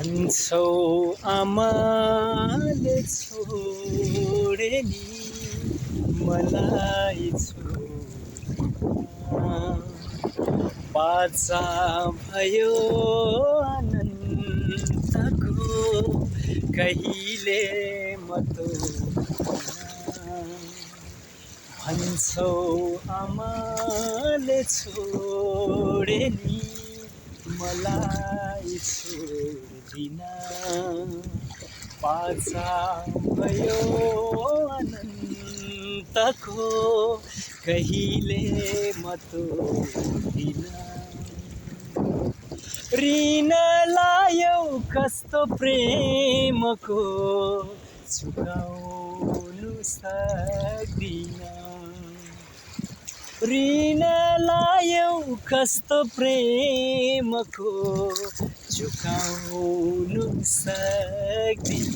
भन्छौ आमाले छोडे नि मलाई छोडिन। बाचा भयो अनन्तको कहिले म तोड्दिन। भन्छौ आमाले छोडे नि मलाई छोड्दिन। बाचा भयो अनन्तको कहिले म तोड्दिन। ऋण लायौ कस्तो प्रेमको चुकाउनु सक्दिन। ऋण लायौ कस्तो प्रेमको चुकाउनु सक्दिन।